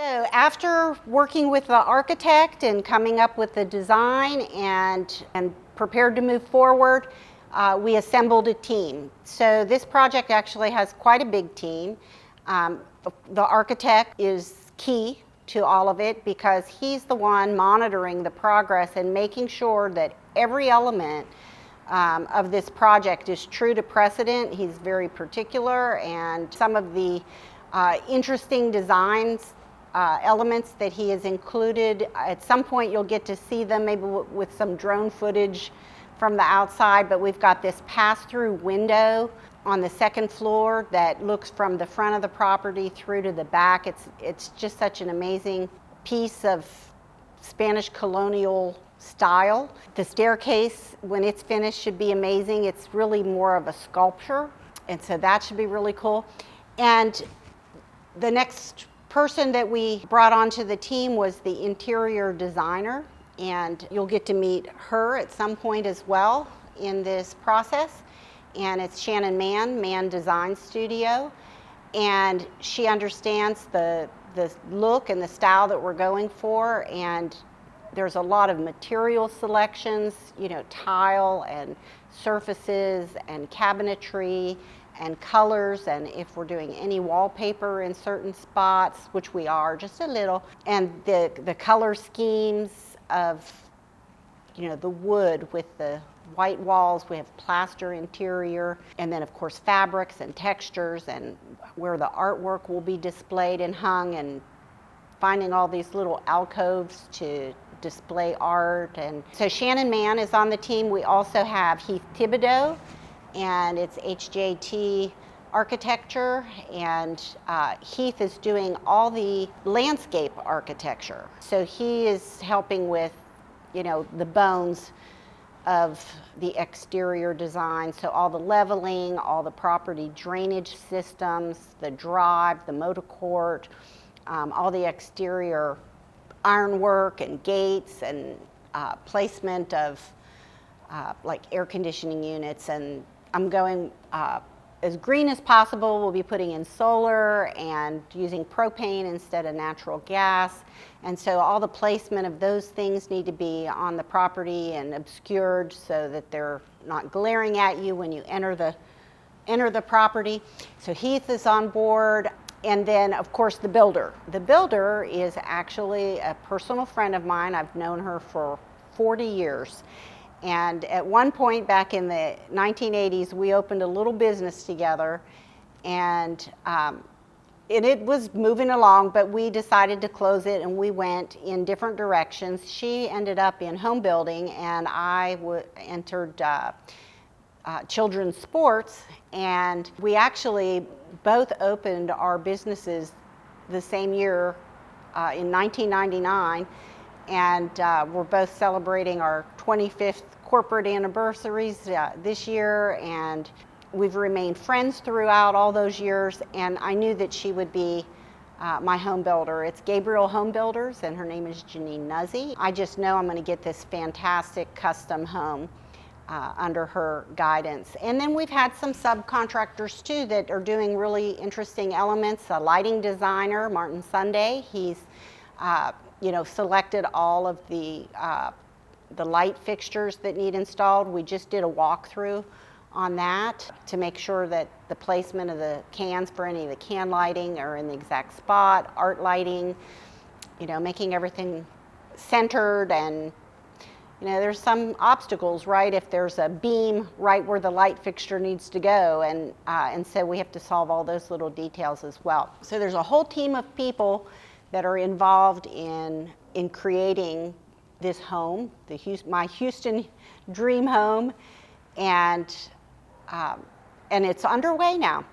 So after working with the architect and coming up with the design and prepared to move forward, we assembled a team. So this project actually has quite a big team. The architect is key to all of it because he's the one monitoring the progress and making sure that every element of this project is true to precedent. He's very particular, and some of the interesting designs elements that he has included. At some point you'll get to see them maybe with some drone footage from the outside, but we've got this pass-through window on the second floor that looks from the front of the property through to the back. It's just such an amazing piece of Spanish colonial style. The staircase, when it's finished, should be amazing. It's really more of a sculpture, and so that should be really cool. And the next person that we brought onto the team was the interior designer, and you'll get to meet her at some point as well in this process. And it's Shannon Mann Design Studio, and she understands the look and the style that we're going for, and there's a lot of material selections, tile and surfaces and cabinetry and colors, and if we're doing any wallpaper in certain spots, which we are just a little, and the color schemes of the wood with the white walls. We have plaster interior, and then of course fabrics and textures, and where the artwork will be displayed and hung, and finding all these little alcoves to display art. And so Shannon Mann is on the team. We also have Heath Thibodeau, and it's HJT Architecture, and Heath is doing all the landscape architecture. So he is helping with, the bones of the exterior design. So all the leveling, all the property drainage systems, the drive, the motor court, all the exterior ironwork and gates and placement of like air conditioning units. And I'm going as green as possible. We'll be putting in solar and using propane instead of natural gas. And so all the placement of those things need to be on the property and obscured so that they're not glaring at you when you enter the property. So Heath is on board. And then, of course, the builder. The builder is actually a personal friend of mine. I've known her for 40 years. And at one point back in the 1980s, we opened a little business together, and it was moving along, but we decided to close it, and we went in different directions. She ended up in home building, and I entered children's sports, and we actually both opened our businesses the same year in 1999, and we're both celebrating our 25th corporate anniversaries this year, and we've remained friends throughout all those years, and I knew that she would be my home builder. It's Gabriel Home Builders, and her name is Janine Nuzzi. I just know I'm going to get this fantastic custom home under her guidance. And then we've had some subcontractors too that are doing really interesting elements. A lighting designer, Martin Sunday, he's selected all of the light fixtures that need installed. We just did a walkthrough on that to make sure that the placement of the cans for any of the can lighting are in the exact spot, art lighting, making everything centered. And there's some obstacles, right? If there's a beam right where the light fixture needs to go, and so we have to solve all those little details as well. So there's a whole team of people that are involved in creating this home, my Houston dream home, and it's underway now.